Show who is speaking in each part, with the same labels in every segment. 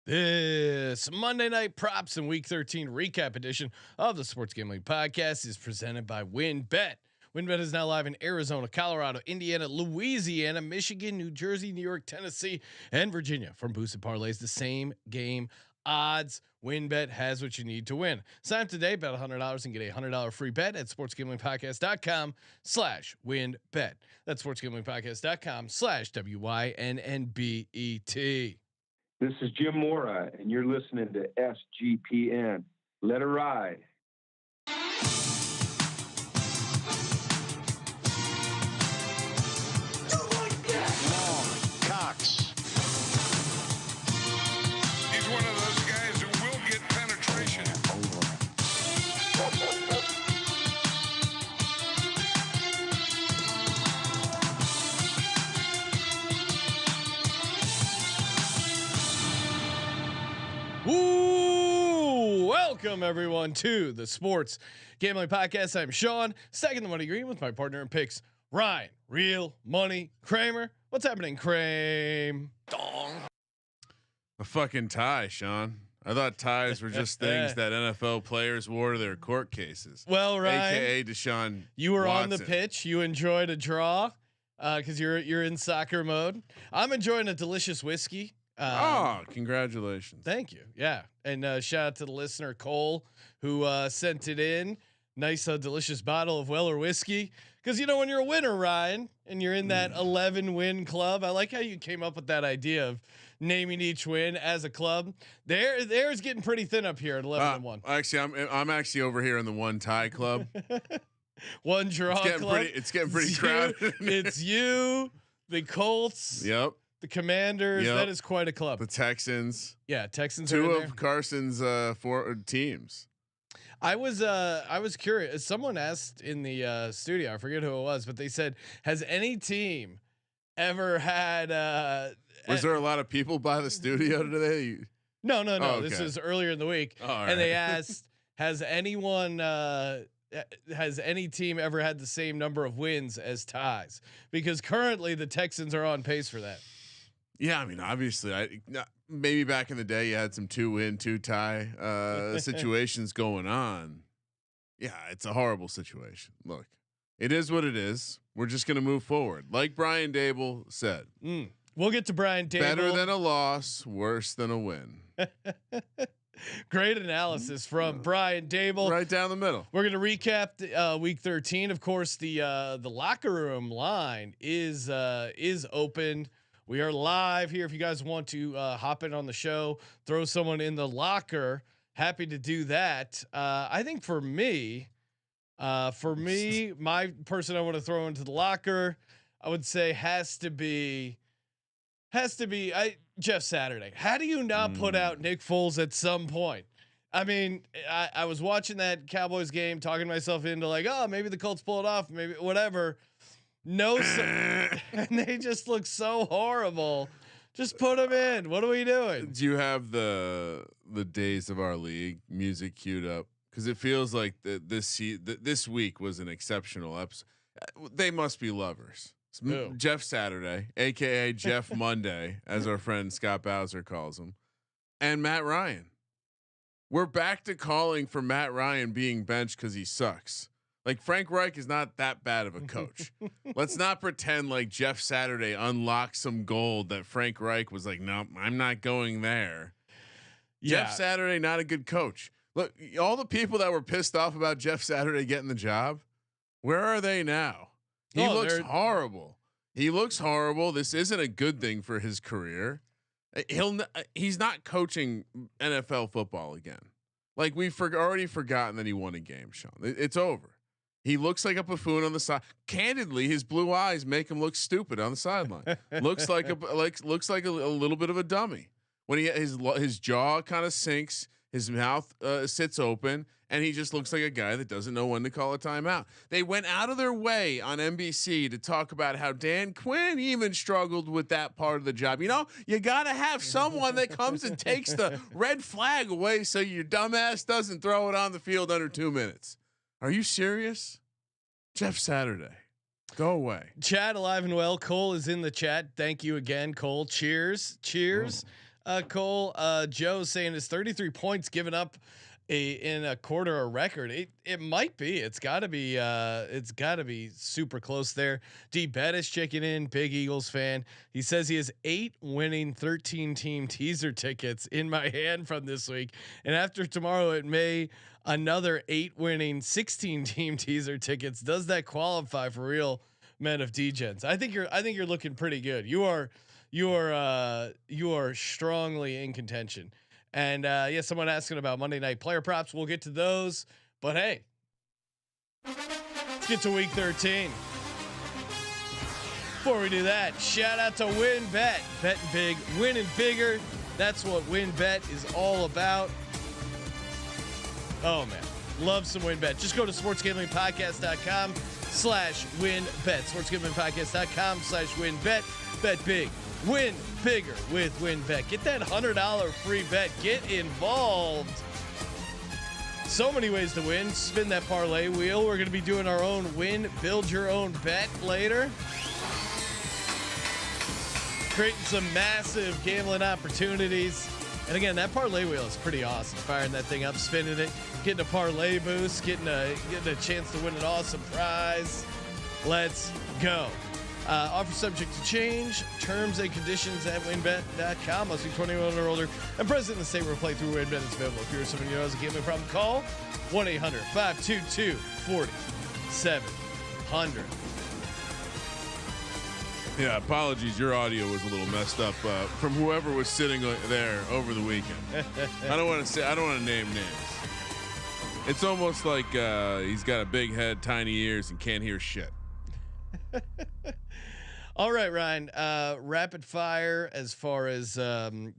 Speaker 1: This Monday Night Props and Week 13 recap edition of the Sports Gambling Podcast is presented by WynnBet. WynnBet is now live in Arizona, Colorado, Indiana, Louisiana, Michigan, New Jersey, New York, Tennessee, and Virginia. From boosted parlays to same game odds, WynnBet has what you need to win. Sign up today, bet $100 and get a $100 free bet at sportsgamblingpodcast.com/WynnBet. That's sportsgamblingpodcast.com/WYNNBET.
Speaker 2: This is Jim Mora, and you're listening to SGPN. Let it ride.
Speaker 3: Cox. He's one of those guys who will get penetration.
Speaker 1: Ooh, welcome everyone to the Sports Gambling Podcast. I'm Sean, stacking the money green with my partner in picks, Ryan, Real Money Kramer. What's happening, Kramer?
Speaker 4: A fucking tie, Sean. I thought ties were just things that NFL players wore to their court cases.
Speaker 1: Well, Ryan,
Speaker 4: AKA Deshaun
Speaker 1: you were
Speaker 4: Watson.
Speaker 1: on the pitch. You enjoyed a draw because you're in soccer mode. I'm enjoying a delicious whiskey.
Speaker 4: Congratulations.
Speaker 1: Thank you. Yeah. And shout out to the listener, Cole, who sent it in. Nice, delicious bottle of Weller whiskey. Because, you know, when you're a winner, Ryan, and you're in that 11 win club, I like how you came up with that idea of naming each win as a club. There's getting pretty thin up here at 11-1.
Speaker 4: Actually, I'm actually over here in the one tie club.
Speaker 1: One draw club.
Speaker 4: It's getting pretty crowded.
Speaker 1: It's you, the Colts.
Speaker 4: Yep.
Speaker 1: The Commanders.
Speaker 4: Yep.
Speaker 1: That is quite a club.
Speaker 4: The Texans.
Speaker 1: Yeah, Texans.
Speaker 4: Two
Speaker 1: are in
Speaker 4: of
Speaker 1: there.
Speaker 4: Carson's four teams.
Speaker 1: I was curious. Someone asked in the studio, I forget who it was, but they said, "Has any team ever had?"
Speaker 4: Was there a lot of people by the studio today?
Speaker 1: No.
Speaker 4: Oh, okay.
Speaker 1: This is earlier in the week,
Speaker 4: Right.
Speaker 1: and they asked, "Has anyone? Has any team ever had the same number of wins as ties?" Because currently the Texans are on pace for that.
Speaker 4: Yeah, I mean, obviously, maybe back in the day you had some 2-win, 2-tie situations going on. Yeah, it's a horrible situation. Look, it is what it is. We're just going to move forward, like Brian Dable said.
Speaker 1: We'll get to Brian Dable.
Speaker 4: Better than a loss, worse than a win.
Speaker 1: Great analysis from Brian Dable.
Speaker 4: Right down the middle.
Speaker 1: We're going to recap week 13. Of course, the locker room line is open. We are live here. If you guys want to hop in on the show, throw someone in the locker, happy to do that. I think for me, my person I want to throw into the locker, I would say has to be Jeff Saturday. How do you not put out Nick Foles at some point? I mean, I was watching that Cowboys game, talking myself into like, oh, maybe the Colts pull it off, maybe whatever. No, and they just look so horrible. Just put them in. What are we doing?
Speaker 4: Do you have the days of our league music queued up? Because it feels like this week was an exceptional episode. They must be lovers. Jeff Saturday, aka Jeff Monday, as our friend Scott Bowser calls him, and Matt Ryan. We're back to calling for Matt Ryan being benched because he sucks. Like Frank Reich is not that bad of a coach. Let's not pretend like Jeff Saturday unlocked some gold that Frank Reich was like, no, I'm not going there. Yeah. Jeff Saturday, not a good coach. Look, all the people that were pissed off about Jeff Saturday getting the job, where are they now? He looks horrible. He looks horrible. This isn't a good thing for his career. He's not coaching NFL football again. Like we've already forgotten that he won a game, Sean. It's over. He looks like a buffoon on the side. Candidly, his blue eyes make him look stupid on the sideline. looks like a little bit of a dummy. When his jaw kind of sinks, his mouth sits open, and he just looks like a guy that doesn't know when to call a timeout. They went out of their way on NBC to talk about how Dan Quinn even struggled with that part of the job. You know, you got to have someone that comes and takes the red flag away so your dumbass doesn't throw it on the field under 2 minutes. Are you serious? Jeff Saturday, go away.
Speaker 1: Chat alive and well. Cole is in the chat. Thank you again, Cole. Cheers. Cole. Joe saying is 33 points given up in a quarter a record. It might be. It's got to be. It's got to be super close there. D Bet is checking in. Big Eagles fan. He says he has 8 winning 13 team teaser tickets in my hand from this week, and after tomorrow it may another 8 winning 16 team teaser tickets. Does that qualify for real men of Degens? I think you're looking pretty good. You are strongly in contention. And yeah, someone asking about Monday night player props. We'll get to those, but hey, let's get to week 13. Before we do that, shout out to WynnBet. Betting big, winning bigger. That's what WynnBet is all about. Oh man, love some WynnBet. Just go to sportsgamblingpodcast.com/WynnBet. Sportsgamblingpodcast.com/WynnBet. Bet big, win bigger with WynnBet. Get that $100 free bet. Get involved. So many ways to win. Spin that parlay wheel. We're going to be doing our own win, build your own bet later. Creating some massive gambling opportunities. And again, that parlay wheel is pretty awesome. Firing that thing up, spinning it, getting a parlay boost, getting a chance to win an awesome prize. Let's go. Offer subject to change. Terms and conditions at WynnBet.com. Must be 21 or older and present in the state where play through WynnBet is available. If you're someone who has a gambling problem, call 1-800-522-4700.
Speaker 4: Yeah, apologies. Your audio was a little messed up from whoever was sitting there over the weekend. I don't want to name names. It's almost like he's got a big head, tiny ears, and can't hear shit.
Speaker 1: All right, Ryan. Rapid fire as far as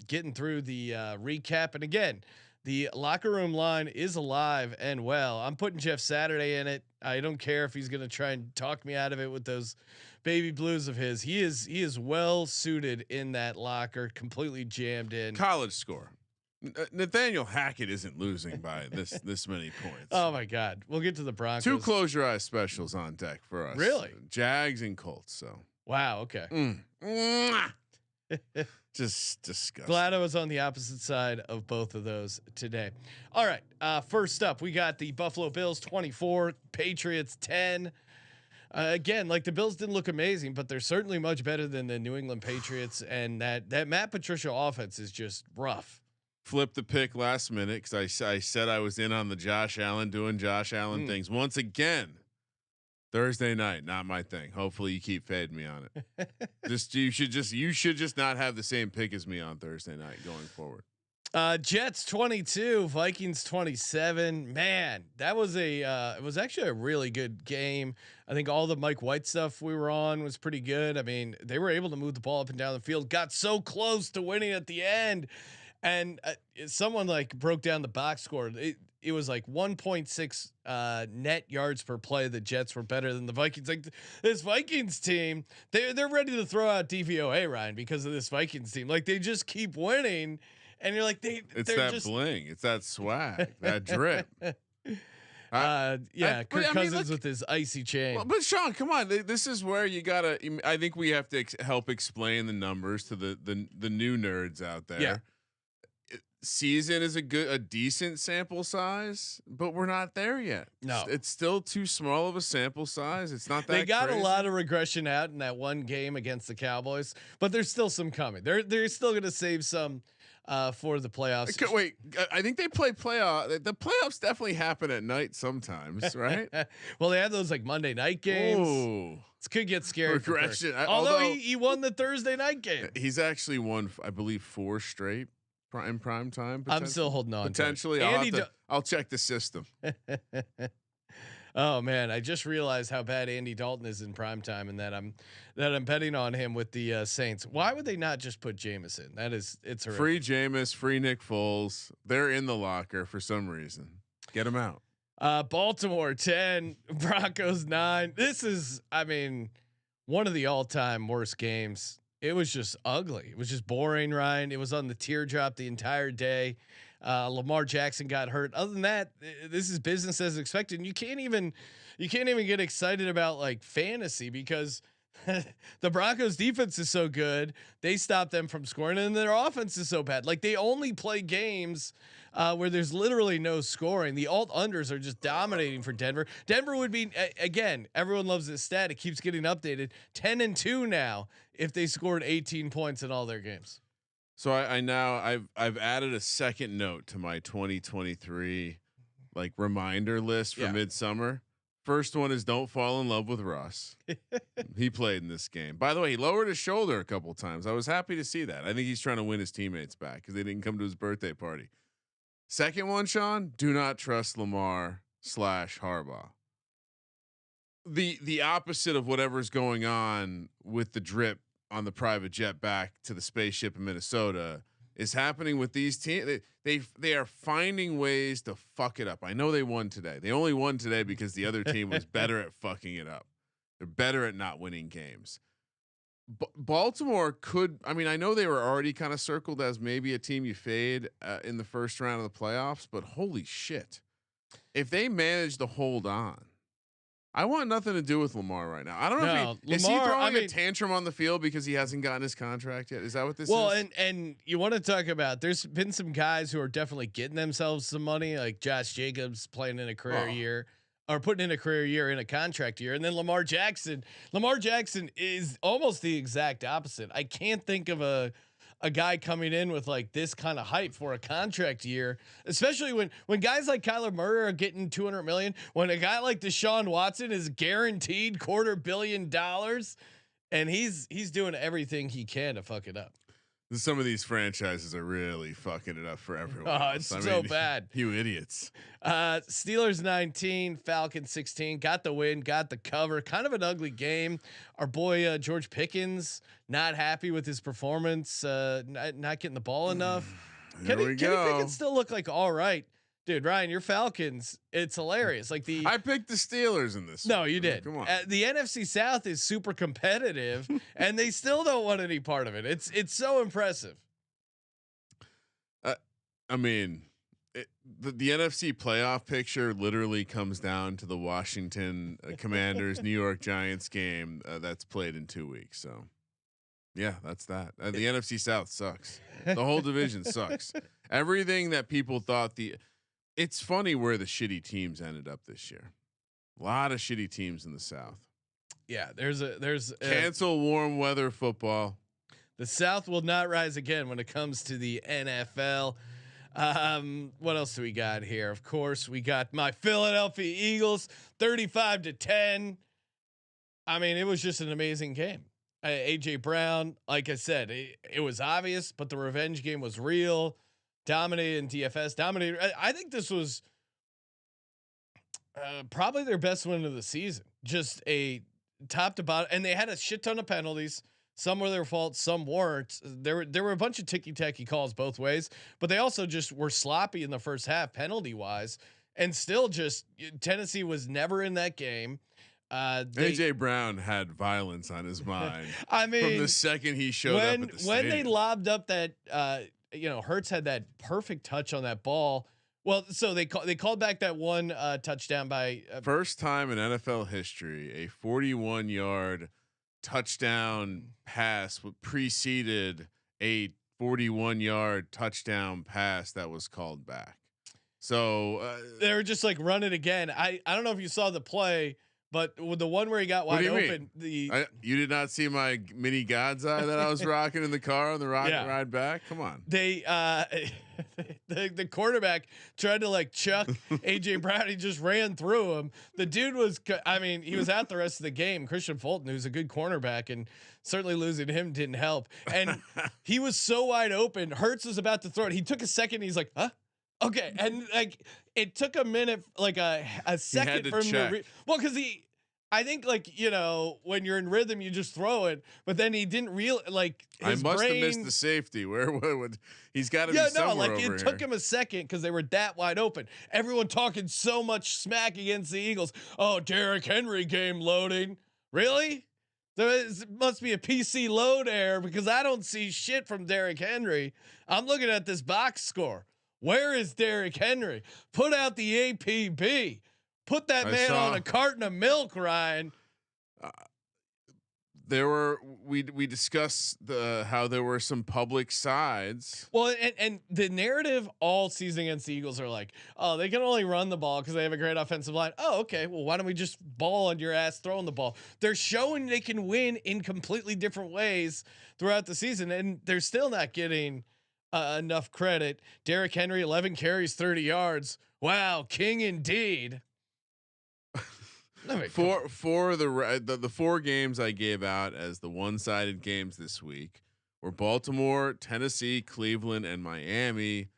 Speaker 1: getting through the recap. And again, the locker room line is alive and well. I'm putting Jeff Saturday in it. I don't care if he's going to try and talk me out of it with those baby blues of his. He is well suited in that locker, completely jammed in.
Speaker 4: College score. Nathaniel Hackett isn't losing by this many points.
Speaker 1: Oh my God. We'll get to the Broncos.
Speaker 4: 2 close your eyes specials on deck for us.
Speaker 1: Really?
Speaker 4: Jags and Colts. So.
Speaker 1: Wow. Okay.
Speaker 4: Just disgusting.
Speaker 1: Glad I was on the opposite side of both of those today. All right. First up, we got the Buffalo Bills 24, Patriots 10. Again, like the Bills didn't look amazing, but they're certainly much better than the New England Patriots. And that Matt Patricia offense is just rough.
Speaker 4: Flipped the pick last minute because I said I was in on the Josh Allen doing Josh Allen things once again. Thursday night, not my thing. Hopefully you keep fading me on it. You should just not have the same pick as me on Thursday night going forward.
Speaker 1: Jets 22, Vikings 27. Man, that was it was actually a really good game. I think all the Mike White stuff we were on was pretty good. I mean, they were able to move the ball up and down the field, got so close to winning at the end. And someone like broke down the box score. It was like 1.6 net yards per play. The Jets were better than the Vikings. Like this Vikings team, they're ready to throw out DVOA, Ryan, because of this Vikings team. Like they just keep winning, and you're like
Speaker 4: it's that bling, it's that swag, that drip.
Speaker 1: Yeah, Kirk Cousins with his icy chain.
Speaker 4: Well, but Sean, come on, this is where you gotta. I think we have to help explain the numbers to the new nerds out there.
Speaker 1: Yeah.
Speaker 4: Season is a decent sample size, but we're not there yet.
Speaker 1: No,
Speaker 4: it's still too small of a sample size. It's not that
Speaker 1: they got
Speaker 4: crazy.
Speaker 1: A lot of regression out in that one game against the Cowboys, but there's still some coming. They're still going to save some for the playoffs.
Speaker 4: Wait, I think they play playoff. The playoffs definitely happen at night sometimes, right?
Speaker 1: Well, they have those like Monday night games.
Speaker 4: Ooh.
Speaker 1: It could get scary.
Speaker 4: Regression.
Speaker 1: Although he won the Thursday night game.
Speaker 4: He's actually won, I believe, 4 straight. Prime time.
Speaker 1: I'm still holding on.
Speaker 4: Potentially, I'll check the system.
Speaker 1: Oh man, I just realized how bad Andy Dalton is in prime time, and that I'm betting on him with the Saints. Why would they not just put Jameis in? It's horrific.
Speaker 4: Free Jameis, free Nick Foles. They're in the locker for some reason. Get them out.
Speaker 1: Baltimore 10, Broncos 9. This is, I mean, one of the all-time worst games. It was just ugly. It was just boring, Ryan. It was on the teardrop the entire day. Lamar Jackson got hurt. Other than that, this is business as expected. And you can't even get excited about like fantasy because The Broncos defense is so good, they stop them from scoring, and their offense is so bad. Like they only play games where there's literally no scoring. The alt unders are just dominating for Denver. Denver would be again. Everyone loves this stat. It keeps getting updated. 10-2 now if they scored 18 points in all their games.
Speaker 4: So I've added a second note to my 2023 like reminder list for midsummer. First one is don't fall in love with Russ. He played in this game. By the way, he lowered his shoulder a couple times. I was happy to see that. I think he's trying to win his teammates back because they didn't come to his birthday party. Second one, Sean, do not trust Lamar/Harbaugh. The opposite of whatever's going on with the drip on the private jet back to the spaceship in Minnesota is happening with these teams. They are finding ways to fuck it up. I know they won today. They only won today because the other team was better at fucking it up. They're better at not winning games. Baltimore could. I mean, I know they were already kind of circled as maybe a team you fade in the first round of the playoffs, but holy shit, if they manage to hold on. I want nothing to do with Lamar right now. I don't know if is he throwing a tantrum on the field because he hasn't gotten his contract yet. Is that what this is?
Speaker 1: Well, and you want to talk about, there's been some guys who are definitely getting themselves some money, like Josh Jacobs playing in a career year or putting in a career year in a contract year. And then Lamar Jackson is almost the exact opposite. I can't think of a guy coming in with like this kind of hype for a contract year, especially when guys like Kyler Murray are getting $200 million, when a guy like Deshaun Watson is guaranteed $250 million and he's doing everything he can to fuck it up.
Speaker 4: Some of these franchises are really fucking it up for everyone.
Speaker 1: Oh, it's so bad.
Speaker 4: You idiots.
Speaker 1: Steelers 19, Falcons 16. Got the win, got the cover. Kind of an ugly game. Our boy George Pickens not happy with his performance. Not getting the ball enough. Kenny Pickens still look like all right. Dude, Ryan, your Falcons, it's hilarious. Like I
Speaker 4: picked the Steelers in this.
Speaker 1: No, you did. Come on. The NFC South is super competitive, and they still don't want any part of it. It's so impressive.
Speaker 4: I mean, the NFC playoff picture literally comes down to the Washington Commanders New York Giants game that's played in 2 weeks. So, yeah, that's that. The NFC South sucks. The whole division sucks. Everything that people thought It's funny where the shitty teams ended up this year. A lot of shitty teams in the South.
Speaker 1: Yeah, there's
Speaker 4: cancel warm weather football.
Speaker 1: The South will not rise again when it comes to the NFL. What else do we got here? Of course, we got my Philadelphia Eagles 35-10. I mean, it was just an amazing game. AJ Brown, like I said, it was obvious, but the revenge game was real. Dominated in DFS. Dominated. I think this was probably their best win of the season. Just a top to bottom, and they had a shit ton of penalties. Some were their fault, some weren't. There were a bunch of ticky tacky calls both ways, but they also just were sloppy in the first half penalty wise, and still just Tennessee was never in that game.
Speaker 4: AJ Brown had violence on his mind.
Speaker 1: I mean,
Speaker 4: from the second he showed up at the stadium.
Speaker 1: When they lobbed up that. Hurts had that perfect touch on that ball. Well, so they called back that one touchdown by
Speaker 4: first time in NFL history, a 41-yard touchdown pass preceded a 41-yard touchdown pass that was called back. So
Speaker 1: they were just like run it again. I don't know if you saw the play. But with the one where he got wide open,
Speaker 4: you did not see my mini God's eye that I was rocking in the car on the ride back. Come on,
Speaker 1: the quarterback tried to like chuck AJ Brown. He just ran through him. The dude was, he was out the rest of the game. Christian Fulton, who's a good cornerback, and certainly losing him didn't help. And he was so wide open. Hurts was about to throw it. He took a second. He's like, huh? Okay, and like it took a minute, like a second for him to because I think when you're in rhythm you just throw it, but then he didn't
Speaker 4: I must have missed the safety. Where would he's got to be somewhere over
Speaker 1: it took him a second because they were that wide open. Everyone talking so much smack against the Eagles. Oh, Derrick Henry game loading. Really? There must be a PC load error because I don't see shit from Derrick Henry. I'm looking at this box score. Where is Derrick Henry? Put out the APB. Put that man on a carton of milk, Ryan.
Speaker 4: we discussed how there were some public sides.
Speaker 1: Well, and the narrative all season against the Eagles are like, oh, they can only run the ball because they have a great offensive line. Oh, okay. Well, why don't we just ball on your ass throwing the ball? They're showing they can win in completely different ways throughout the season, and they're still not getting enough credit. Derrick Henry, 11 carries, 30 yards. Wow, king indeed.
Speaker 4: For the 4 games I gave out as the one-sided games this week were Baltimore, Tennessee, Cleveland, and Miami.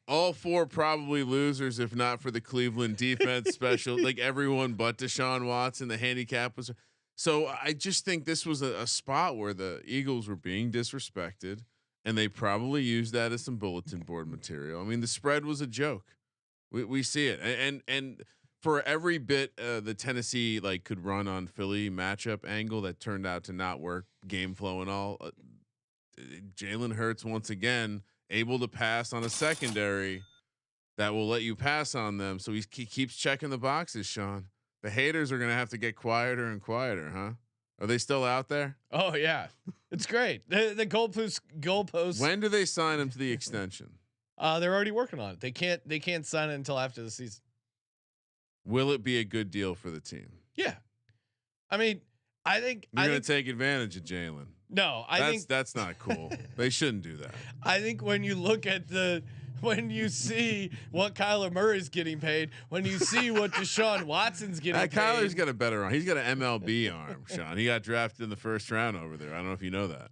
Speaker 4: All 4 probably losers if not for the Cleveland defense special. Like everyone but Deshaun Watson, the handicap was. So I just think this was a spot where the Eagles were being disrespected, and they probably used that as some bulletin board material. I mean, the spread was a joke. We see it, and for every bit the Tennessee like could run on Philly matchup angle that turned out to not work, game flow and all. Jalen Hurts once again able to pass on a secondary that will let you pass on them. So he keeps checking the boxes. Sean, the haters are gonna have to get quieter and quieter, huh? Are they still out there?
Speaker 1: Oh yeah, it's great. The goalposts.
Speaker 4: When do they sign him to the extension?
Speaker 1: They're already working on it. They can't sign it until after the season.
Speaker 4: Will it be a good deal for the team?
Speaker 1: Yeah, I mean, I think
Speaker 4: you're going to take advantage of Jalen.
Speaker 1: No, I think
Speaker 4: that's not cool. They shouldn't do that.
Speaker 1: I think when you look at when you see what Kyler Murray's getting paid, when you see what Deshaun Watson's getting paid,
Speaker 4: Kyler's got a better arm. He's got an MLB arm, Sean. He got drafted in the first round over there. I don't know if you know that.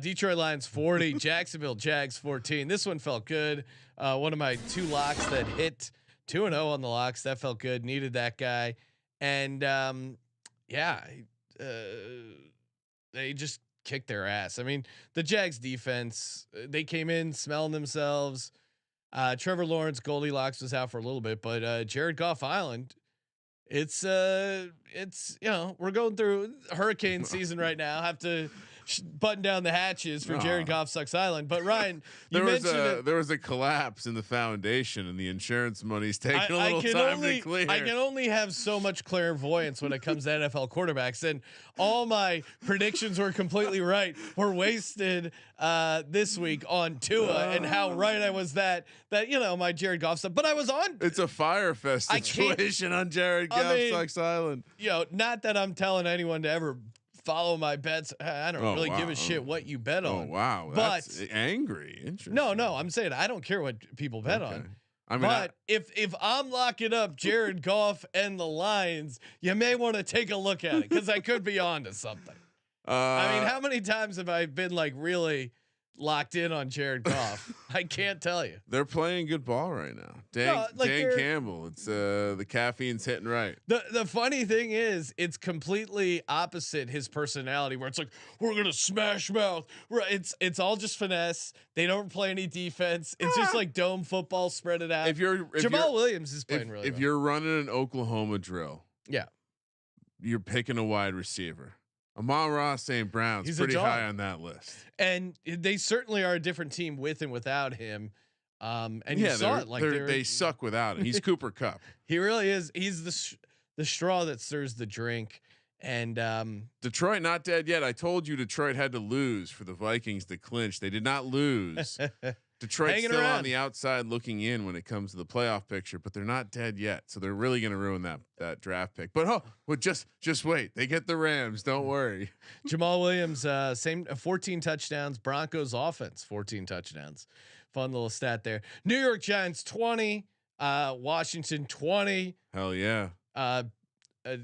Speaker 1: Detroit Lions 40, Jacksonville Jags 14. This one felt good. One of my 2 locks that hit 2-0 on the locks. That felt good. Needed that guy. And they just kicked their ass. I mean, the Jags defense, they came in smelling themselves. Trevor Lawrence, Goldilocks was out for a little bit, but Jared Goff Island, it's we're going through hurricane season right now. Have to button down the hatches for Jared Goff sucks Island. But Ryan,
Speaker 4: there was a collapse in the foundation, and the insurance money's taking a little time to clear.
Speaker 1: I can only have so much clairvoyance when it comes to NFL quarterbacks, and all my predictions were completely right. Were wasted this week on Tua and how right I was that my Jared Goff stuff. But I was on.
Speaker 4: It's a Fire Fest situation on Jared Goff sucks Island.
Speaker 1: Not that I'm telling anyone to ever follow my bets. I don't really give a shit what you bet on.
Speaker 4: Oh wow, that's angry. Interesting.
Speaker 1: No, I'm saying I don't care what people bet on. I mean, but if I'm locking up Jared Goff and the Lions, you may want to take a look at it because I could be onto something. I mean, how many times have I been like really locked in on Jared Goff? I can't tell you.
Speaker 4: They're playing good ball right now. Dan Campbell. It's the caffeine's hitting right.
Speaker 1: The funny thing is, it's completely opposite his personality, where it's like we're gonna smash mouth. It's all just finesse. They don't play any defense. It's just like dome football, spread it out. Jamal Williams is playing really.
Speaker 4: If you're running an Oklahoma drill,
Speaker 1: yeah,
Speaker 4: you're picking a wide receiver. Amon-Ra St. Brown's He's pretty high on that list,
Speaker 1: and they certainly are a different team with and without him. And you saw it like
Speaker 4: they suck without him. He's Cooper Kupp.
Speaker 1: He really is. He's the straw that stirs the drink. And
Speaker 4: Detroit not dead yet. I told you Detroit had to lose for the Vikings to clinch. They did not lose. Detroit's still on the outside looking in when it comes to the playoff picture, but they're not dead yet. So they're really going to ruin that draft pick. But just wait. They get the Rams. Don't worry.
Speaker 1: Jamal Williams, 14 touchdowns. Broncos offense, 14 touchdowns. Fun little stat there. New York Giants 20, Washington 20.
Speaker 4: Hell yeah.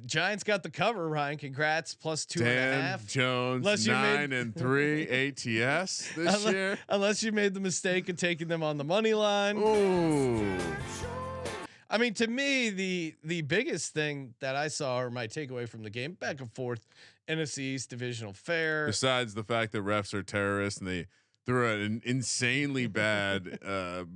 Speaker 1: Giants got the cover, Ryan. Congrats. Plus 2.5.
Speaker 4: Jones 9-3 ATS this year.
Speaker 1: Unless you made the mistake of taking them on the money line.
Speaker 4: Ooh.
Speaker 1: I mean, to me, the biggest thing that I saw, or my takeaway from the game, back and forth, NFC East divisional fair.
Speaker 4: Besides the fact that refs are terrorists and they threw an insanely bad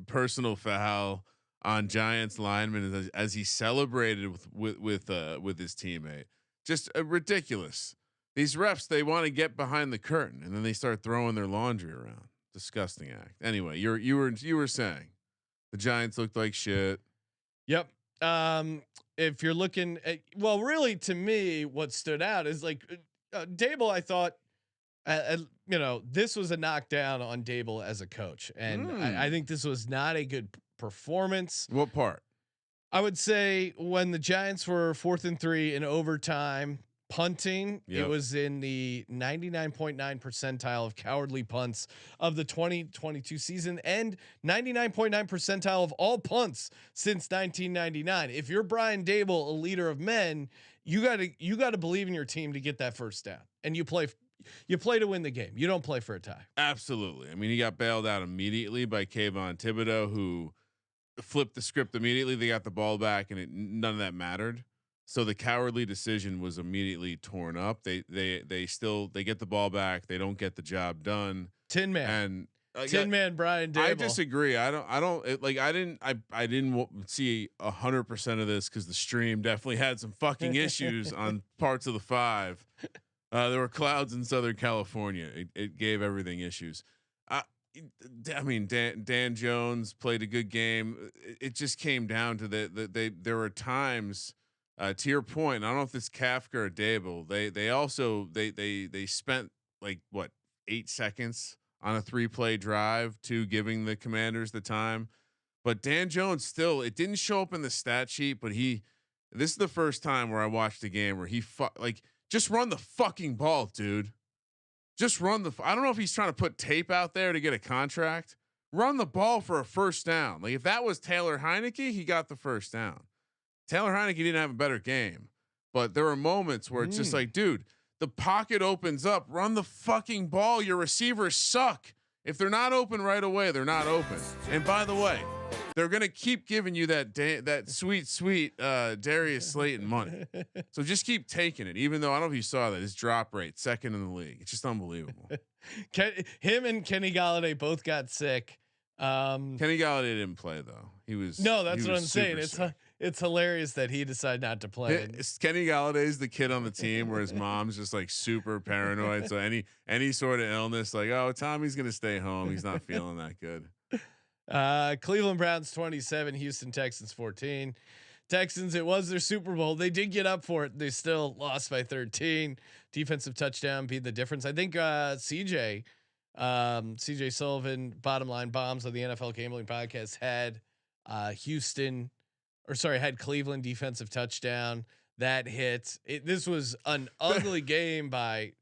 Speaker 4: personal foul on Giants lineman as he celebrated with his teammate. Just ridiculous. These refs, they want to get behind the curtain and then they start throwing their laundry around. Disgusting act. Anyway, you were saying the Giants looked like shit.
Speaker 1: Yep. If you're looking at, well, really to me, what stood out is like Dable, I thought, this was a knockdown on Dable as a coach, and I think this was not a good performance.
Speaker 4: What part?
Speaker 1: I would say when the Giants were 4th and 3 in overtime, punting, it was in the 99.9 percentile of cowardly punts of the 2022 season and 99.9 percentile of all punts since 1999. If you're Brian Dable, a leader of men, you got to believe in your team to get that first down, and you play to win the game. You don't play for a tie.
Speaker 4: Absolutely. I mean, he got bailed out immediately by Kayvon Thibodeau, who flipped the script immediately. They got the ball back, and none of that mattered. So the cowardly decision was immediately torn up. They get the ball back. They don't get the job done.
Speaker 1: Tin Man
Speaker 4: and
Speaker 1: Tin Man Brian Dable.
Speaker 4: I disagree. I didn't see 100% of this because the stream definitely had some fucking issues on parts of the 5. There were clouds in Southern California. It gave everything issues. I mean, Dan Jones played a good game. It just came down to there were times, to your point, I don't know if it's Kafka or Dable. They spent like 8 seconds on a 3-play drive to giving the Commanders the time. But Dan Jones still, it didn't show up in the stat sheet, but this is the first time where I watched a game where just run the fucking ball, dude. Just run I don't know if he's trying to put tape out there to get a contract. Run the ball for a first down. Like if that was Taylor Heineke, he got the first down. Taylor Heineke didn't have a better game, but there were moments where it's just like, dude, the pocket opens up, run the fucking ball. Your receivers suck. If they're not open right away, they're not open. And by the way, they're going to keep giving you that sweet Darius Slayton money. So just keep taking it. Even though I don't know if you saw that his drop rate 2nd in the league. It's just unbelievable.
Speaker 1: Him and Kenny Galladay both got sick.
Speaker 4: Kenny Galladay didn't play though.
Speaker 1: That's what I'm saying. It's hilarious that he decided not to play.
Speaker 4: Kenny Galladay's the kid on the team where his mom's just like super paranoid. So any sort of illness, like, oh, Tommy's going to stay home. He's not feeling that good.
Speaker 1: Cleveland Browns 27, Houston Texans 14. Texans, it was their Super Bowl. They did get up for it. They still lost by 13. Defensive touchdown beat the difference. I think CJ Sullivan, Bottom Line Bombs on the NFL Gambling Podcast, had had Cleveland defensive touchdown that hit. This was an ugly game by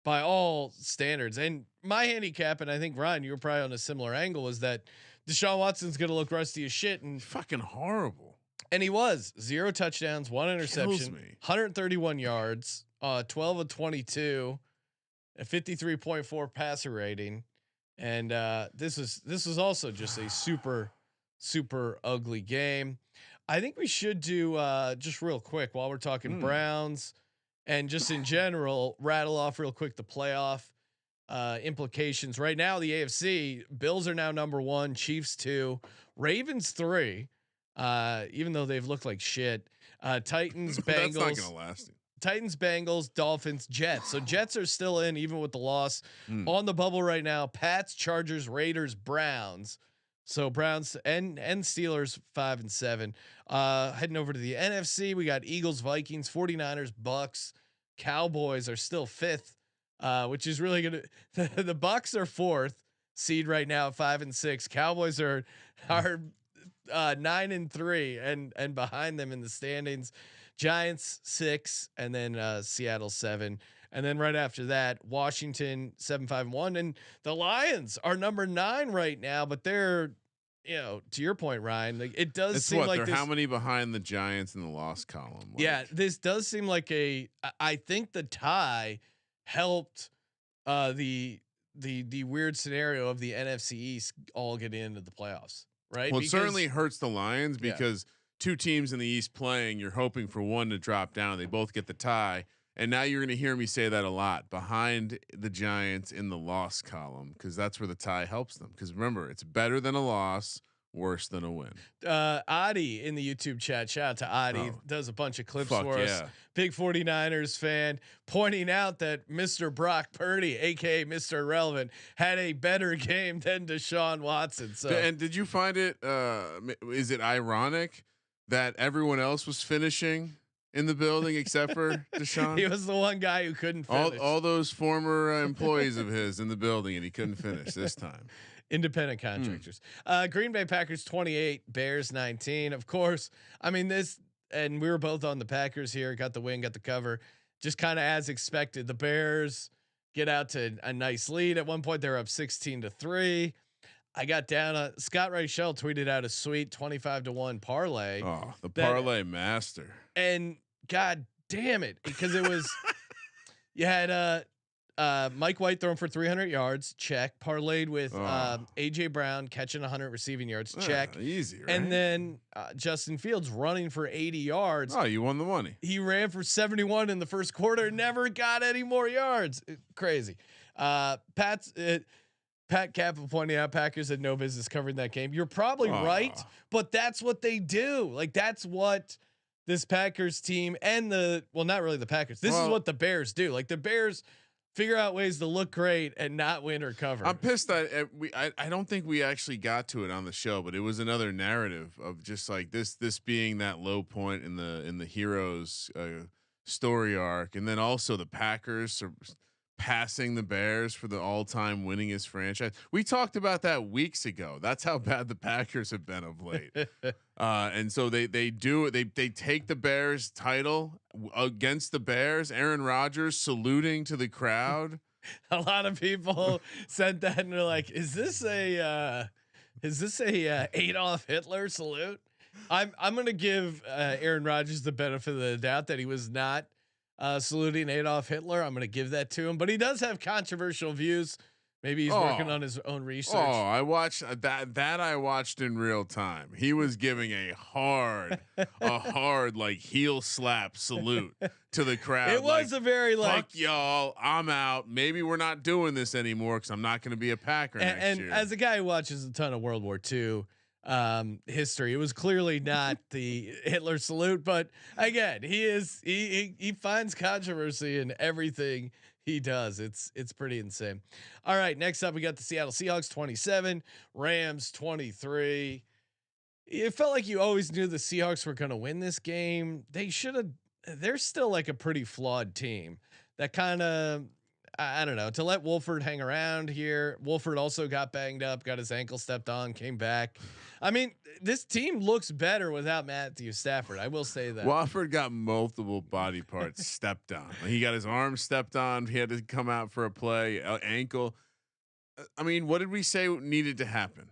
Speaker 1: all standards. And my handicap, and I think Ryan, you were probably on a similar angle, was that Deshaun Watson's going to look rusty as shit and
Speaker 4: fucking horrible.
Speaker 1: And he was 0 touchdowns, 1 interception, 131 yards, 12 of 22, a 53.4 passer rating. And this was also just a super ugly game. I think we should do just real quick while we're talking Browns and just in general, rattle off real quick the playoff implications. Right now, the AFC Bills are now number 1, Chiefs 2, Ravens 3. Even though they've looked like shit, Titans, Bengals,
Speaker 4: that's not gonna last.
Speaker 1: Titans, Bengals, Dolphins, Jets. So Jets are still in even with the loss. On the bubble right now. Pats, Chargers, Raiders, Browns. So Browns and Steelers 5 and 7. Heading over to the NFC, we got Eagles, Vikings, 49ers, Bucks, Cowboys are still 5th, which is really gonna. The Bucks are 4th seed right now, 5 and 6. Cowboys are 9 and 3, and behind them in the standings, Giants 6, and then Seattle 7. And then right after that, Washington 7-5-1, and the Lions are number 9 right now. But they're, to your point, Ryan, like it does seem like
Speaker 4: they're how many behind the Giants in the loss column? Like,
Speaker 1: yeah, this does seem like I think the tie helped the weird scenario of the NFC East all getting into the playoffs, right?
Speaker 4: Well, it certainly hurts the Lions because 2 teams in the East playing, you're hoping for one to drop down. They both get the tie. And now you're going to hear me say that a lot, behind the Giants in the loss column, because that's where the tie helps them. Because remember, it's better than a loss, worse than a win.
Speaker 1: Adi in the YouTube chat, shout out to Adi, does a bunch of clips for us. Big 49ers fan, pointing out that Mr. Brock Purdy, aka Mr. Irrelevant, had a better game than Deshaun Watson. So,
Speaker 4: and did you find it? Is it ironic that everyone else was finishing in the building except for Deshaun?
Speaker 1: He was the one guy who couldn't finish.
Speaker 4: All those former employees of his in the building, and he couldn't finish this time.
Speaker 1: Independent contractors. Green Bay Packers 28, Bears 19. Of course, I mean this, and we were both on the Packers here. Got the win, got the cover. Just kind of as expected. The Bears get out to a nice lead. At one point, they're up 16-3. I got down. Scott Reichel tweeted out a sweet 25-1 parlay.
Speaker 4: Oh, the parlay master.
Speaker 1: And God damn it, because it was you had Mike White throwing for 300 yards, check. Parlayed with AJ Brown catching 100 receiving yards, check.
Speaker 4: Easy, right?
Speaker 1: And then Justin Fields running for 80 yards.
Speaker 4: Oh, you won the money.
Speaker 1: He ran for 71 in the first quarter, never got any more yards. Crazy. Pat Kappa pointing out Packers had no business covering that game. You're probably right, but that's what they do. Like that's what this Packers team and not really the Packers. This is what the Bears do. Like the Bears figure out ways to look great and not win or cover.
Speaker 4: I'm pissed that I don't think we actually got to it on the show, but it was another narrative of just like this being that low point in the heroes story arc, and then also the Packers passing the Bears for the all-time winningest franchise. We talked about that weeks ago. That's how bad the Packers have been of late. And so they take the Bears title against the Bears. Aaron Rodgers saluting to the crowd.
Speaker 1: A lot of people said that and they're like, "Is this a Adolf Hitler salute?" I'm gonna give Aaron Rodgers the benefit of the doubt that he was not saluting Adolf Hitler. I'm going to give that to him, but he does have controversial views. Maybe he's working on his own research.
Speaker 4: Oh, I watched that. I watched in real time. He was giving a hard like heel slap salute to the crowd.
Speaker 1: It was a very like,
Speaker 4: fuck y'all, I'm out. Maybe we're not doing this anymore because I'm not going to be a Packer next year.
Speaker 1: And as a guy who watches a ton of World War II history, it was clearly not the Hitler salute, but again, he finds controversy in everything he does. It's pretty insane. All right, next up we got the Seattle Seahawks 27, Rams 23. It felt like you always knew the Seahawks were going to win this game. They're still like a pretty flawed team. That kind of, I don't know, to let Wolford hang around here. Wolford also got banged up, got his ankle stepped on, came back. I mean, this team looks better without Matthew Stafford. I will say that.
Speaker 4: Wolford got multiple body parts stepped on. He got his arm stepped on. He had to come out for a play, ankle. I mean, what did we say needed to happen?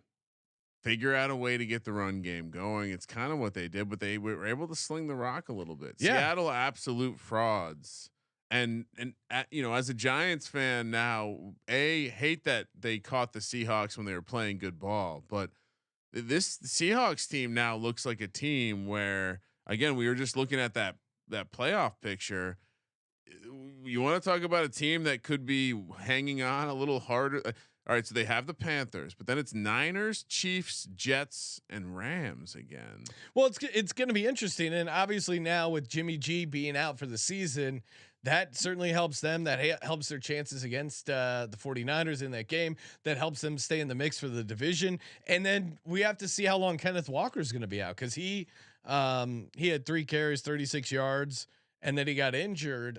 Speaker 4: Figure out a way to get the run game going. It's kind of what they did, but they were able to sling the rock a little bit. Yeah. Seattle, absolute frauds. And as a Giants fan now, hate that they caught the Seahawks when they were playing good ball, but this Seahawks team now looks like a team where, again, we were just looking at that playoff picture. You want to talk about a team that could be hanging on a little harder. All right, so they have the Panthers, but then it's Niners, Chiefs, Jets, and Rams again.
Speaker 1: Well, it's going to be interesting, and obviously now with Jimmy G being out for the season, that certainly helps them. That helps their chances against the 49ers in that game. That helps them stay in the mix for the division. And then we have to see how long Kenneth Walker is going to be out, because he had 3 carries, 36 yards, and then he got injured.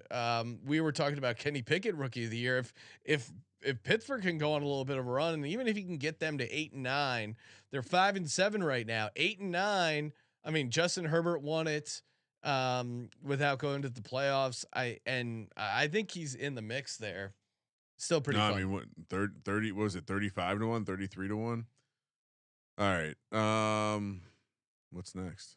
Speaker 1: We were talking about Kenny Pickett, rookie of the year. If Pittsburgh can go on a little bit of a run, and even if he can get them to 8-9, they're 5-7 right now. 8-9. I mean, Justin Herbert won it without going to the playoffs. I think he's in the mix there. Still pretty fun.
Speaker 4: I mean, what 30 what was it, 35-1, 33-1? All right. What's next?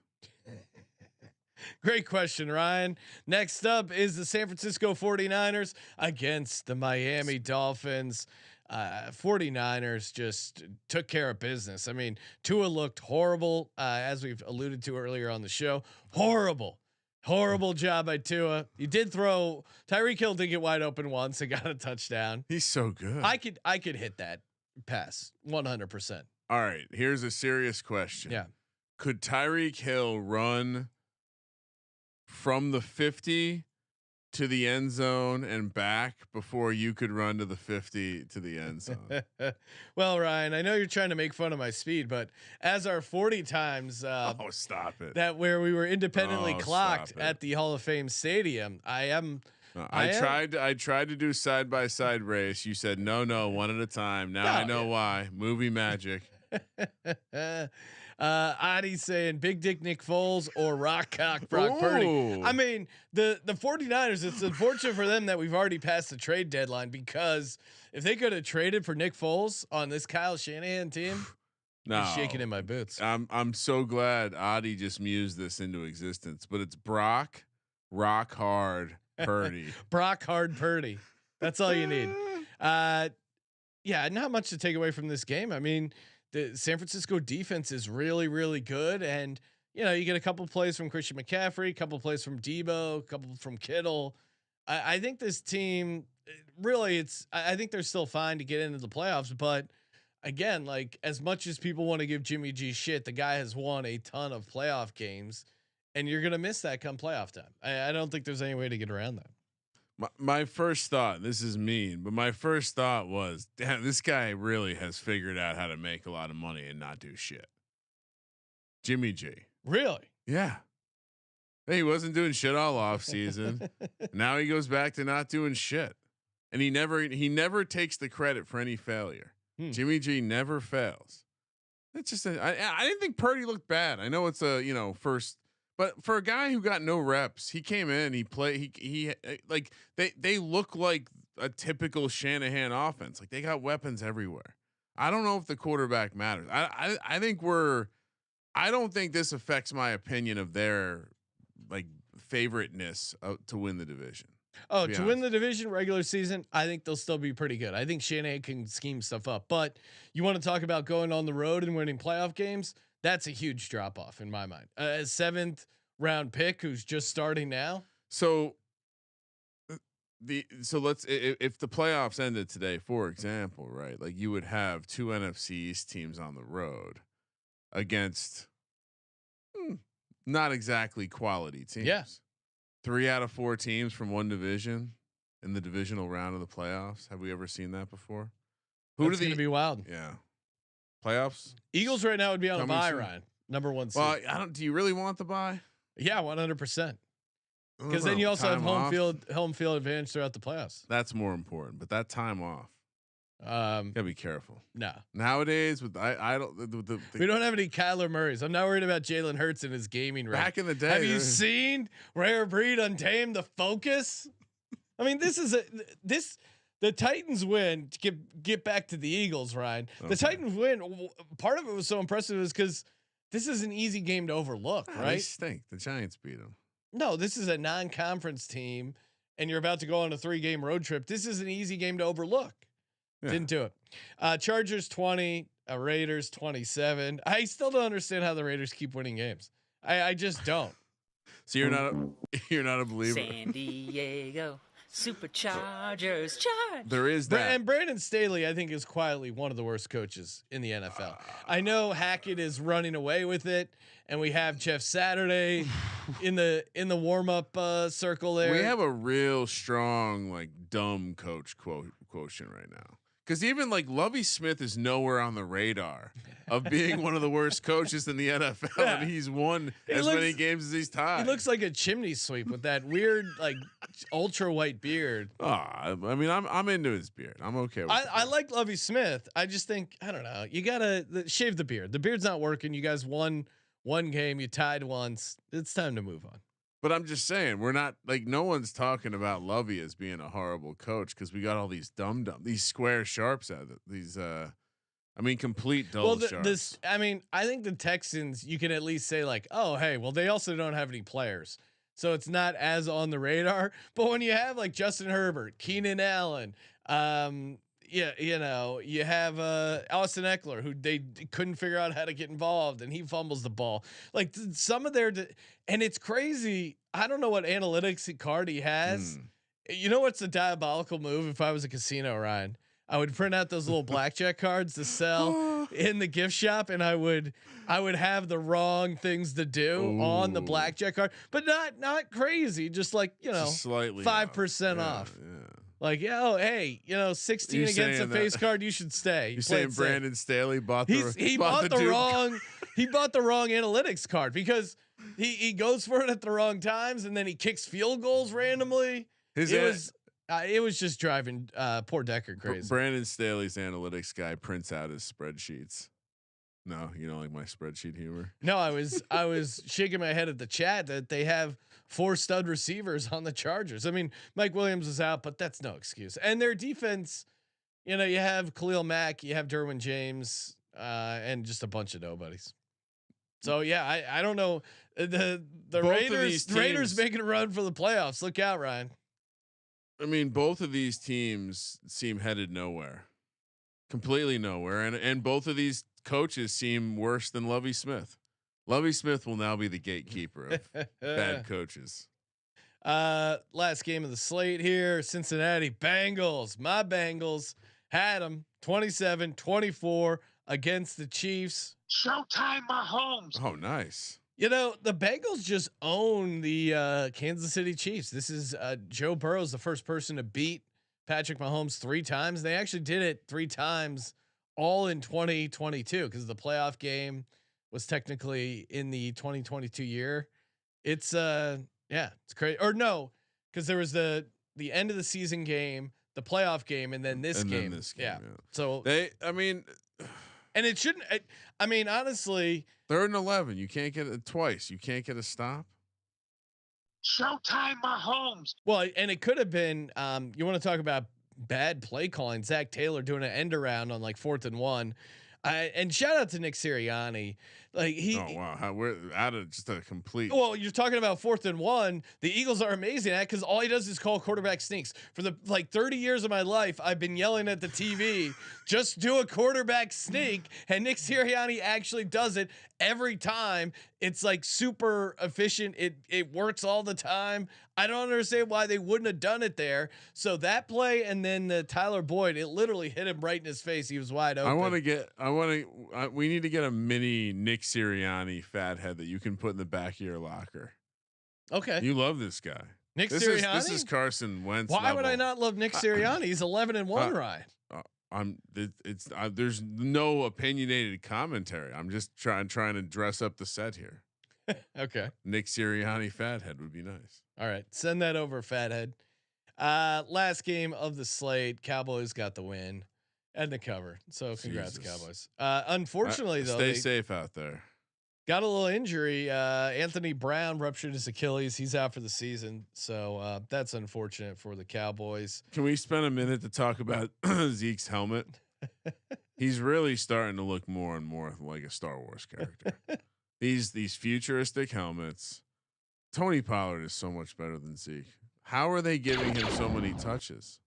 Speaker 1: Great question, Ryan. Next up is the San Francisco 49ers against the Miami Dolphins. 49ers just took care of business. I mean, Tua looked horrible, as we've alluded to earlier on the show. Horrible job by Tua. You did throw. Tyreek Hill did get wide open once and got a touchdown.
Speaker 4: He's so good.
Speaker 1: I could hit that pass 100%.
Speaker 4: All right, here's a serious question.
Speaker 1: Yeah.
Speaker 4: Could Tyreek Hill run from the 50 to the end zone and back before you could run to the 50 to the end zone.
Speaker 1: Well, Ryan, I know you're trying to make fun of my speed, but as our 40 times,
Speaker 4: Oh, stop it.
Speaker 1: that where we were independently
Speaker 4: Oh,
Speaker 1: clocked
Speaker 4: stop it.
Speaker 1: at the Hall of Fame Stadium,
Speaker 4: I tried to do side by side race. You said no, one at a time. Now I know why. Movie magic.
Speaker 1: Adi's saying Big Dick Nick Foles or Rock Cock Brock Purdy. I mean, the 49ers, it's unfortunate for them that we've already passed the trade deadline, because if they could have traded for Nick Foles on this Kyle Shanahan team,
Speaker 4: no,
Speaker 1: I'm shaking in my boots.
Speaker 4: I'm so glad Adi just mused this into existence, but it's Brock Rock Hard Purdy.
Speaker 1: Brock Hard Purdy. That's all you need. Yeah, not much to take away from this game. I mean, the San Francisco defense is really, really good. And, you know, you get a couple plays from Christian McCaffrey, a couple plays from Debo, a couple from Kittle. I think this team really, I think they're still fine to get into the playoffs. But again, like, as much as people want to give Jimmy G shit, the guy has won a ton of playoff games, and you're going to miss that come playoff time. I don't think there's any way to get around that.
Speaker 4: My first thought, this is mean, but my first thought was, damn, this guy really has figured out how to make a lot of money and not do shit. Jimmy G.
Speaker 1: Really?
Speaker 4: Yeah. Hey, he wasn't doing shit all off season. Now he goes back to not doing shit. And he never takes the credit for any failure. Jimmy G never fails. It's just I didn't think Purdy looked bad. I know it's a, first. But for a guy who got no reps, he came in, he played, he like they look like a typical Shanahan offense. Like, they got weapons everywhere. I don't know if the quarterback matters. I think I don't think this affects my opinion of their like favoriteness to win the division.
Speaker 1: Oh, to win the division regular season, I think they'll still be pretty good. I think Shanahan can scheme stuff up, but you want to talk about going on the road and winning playoff games? That's a huge drop off in my mind. A 7th round pick who's just starting now.
Speaker 4: So let's, if the playoffs ended today, for example, right? Like, you would have 2 NFC East teams on the road against not exactly quality teams.
Speaker 1: Yeah.
Speaker 4: 3 out of 4 teams from one division in the divisional round of the playoffs. Have we ever seen that before?
Speaker 1: That's going to be wild.
Speaker 4: Yeah. Playoffs.
Speaker 1: Eagles right now would be on a bye, Ryan. Number 1 seed.
Speaker 4: Well, do you really want the bye?
Speaker 1: Yeah, 100%. Because then you also have home field advantage throughout the playoffs.
Speaker 4: That's more important, but that time off. Gotta be careful.
Speaker 1: No.
Speaker 4: Nowadays, with
Speaker 1: we don't have any Kyler Murrays. I'm not worried about Jalen Hurts and his gaming rate.
Speaker 4: Back in the day,
Speaker 1: have you seen Rare Breed Untamed? The Focus. I mean, the Titans win to get back to the Eagles, Ryan. Okay. The Titans win. Part of it was so impressive is because this is an easy game to overlook, right?
Speaker 4: They stink. The Giants beat them.
Speaker 1: No, this is a non-conference team, and you're about to go on a 3-game road trip. This is an easy game to overlook. Yeah. Didn't do it. Chargers 20, Raiders 27. I still don't understand how the Raiders keep winning games. I just don't.
Speaker 4: So you're not a believer.
Speaker 5: San Diego Superchargers charge.
Speaker 4: There is that.
Speaker 1: And Brandon Staley, I think, is quietly one of the worst coaches in the NFL. I know Hackett is running away with it, and we have Jeff Saturday in the warm up circle there.
Speaker 4: We have a real strong, like, dumb coach quotient right now. Because even like Lovie Smith is nowhere on the radar of being one of the worst coaches in the NFL, yeah. And he's won many games as he's tied.
Speaker 1: He looks like a chimney sweep with that weird, like, ultra white beard.
Speaker 4: I mean, I'm into his beard. I'm okay with it.
Speaker 1: I like Lovie Smith. I just think, I don't know. You gotta shave the beard. The beard's not working. You guys won one game. You tied once. It's time to move on.
Speaker 4: But I'm just saying, we're not like, no one's talking about Lovey as being a horrible coach because we got all these these square sharps out of it. These, complete dull sharps.
Speaker 1: I think the Texans, you can at least say like, oh, hey, well, they also don't have any players, so it's not as on the radar. But when you have like Justin Herbert, Keenan Allen, you have Austin Eckler, who they couldn't figure out how to get involved, and he fumbles the ball. Like some of their, and it's crazy. I don't know what analytics card he has. You know what's a diabolical move? If I was a casino, Ryan, I would print out those little blackjack cards to sell, in the gift shop, and I would have the wrong things to do on the blackjack card, but not crazy, just like
Speaker 4: Just slightly
Speaker 1: 5% off.
Speaker 4: Yeah.
Speaker 1: Like, hey, 16
Speaker 4: You
Speaker 1: against a
Speaker 4: saying
Speaker 1: face
Speaker 4: that-
Speaker 1: card, you should stay.
Speaker 4: You saying Brandon Staley bought the
Speaker 1: He bought the
Speaker 4: Duke?
Speaker 1: wrong he bought the wrong analytics card because he goes for it at the wrong times and then he kicks field goals randomly. It was just driving poor Decker crazy.
Speaker 4: Brandon Staley's analytics guy prints out his spreadsheets. No, you don't like my spreadsheet humor.
Speaker 1: No, I was shaking my head at the chat that they have 4 stud receivers on the Chargers. I mean, Mike Williams is out, but that's no excuse. And their defense, you have Khalil Mack, you have Derwin James, and just a bunch of nobodies. So yeah, I don't know. The Raiders making a run for the playoffs. Look out, Ryan.
Speaker 4: I mean, both of these teams seem headed nowhere, completely nowhere, and both of these coaches seem worse than Lovie Smith. Lovie Smith will now be the gatekeeper of bad coaches.
Speaker 1: Last game of the slate here, Cincinnati Bengals. My Bengals had them 27-24 against the Chiefs.
Speaker 6: Showtime, Mahomes.
Speaker 4: Oh, nice.
Speaker 1: The Bengals just own the Kansas City Chiefs. This is Joe Burrow's the first person to beat Patrick Mahomes 3 times. They actually did it 3 times all in 2022 because the playoff game was technically in the 2022 year. It's it's crazy. Or no, because there was the end of the season game, the playoff game, and then this game. Yeah. So and it shouldn't. I mean, honestly,
Speaker 4: 3rd and 11. You can't get it twice. You can't get a stop.
Speaker 6: Showtime, Mahomes.
Speaker 1: Well, and it could have been. You want to talk about bad play calling? Zach Taylor doing an end around on like 4th and 1. And shout out to Nick Sirianni. Like
Speaker 4: oh wow, we're out of just a complete.
Speaker 1: Well, you're talking about 4th and 1. The Eagles are amazing at because all he does is call quarterback sneaks. For the 30 years of my life, I've been yelling at the TV, just do a quarterback sneak, and Nick Sirianni actually does it every time. It's like super efficient. It works all the time. I don't understand why they wouldn't have done it there. So that play and then the Tyler Boyd, it literally hit him right in his face. He was wide open.
Speaker 4: We need to get a mini Nick Sirianni fat head that you can put in the back of your locker.
Speaker 1: Okay.
Speaker 4: You love this guy.
Speaker 1: Nick Sirianni?
Speaker 4: This is Carson Wentz.
Speaker 1: Why would I not love Nick Sirianni? He's 11-1, Ryan.
Speaker 4: There's no opinionated commentary. I'm just trying to dress up the set here.
Speaker 1: Okay.
Speaker 4: Nick Sirianni fathead would be nice.
Speaker 1: All right. Send that over, fathead. Last game of the slate, Cowboys got the win and the cover. So congrats,
Speaker 4: Jesus.
Speaker 1: Cowboys. Unfortunately though,
Speaker 4: stay safe out there.
Speaker 1: Got a little injury. Anthony Brown ruptured his Achilles. He's out for the season. So that's unfortunate for the Cowboys.
Speaker 4: Can we spend a minute to talk about Zeke's helmet? He's really starting to look more and more like a Star Wars character. These futuristic helmets. Tony Pollard is so much better than Zeke. How are they giving him so many touches?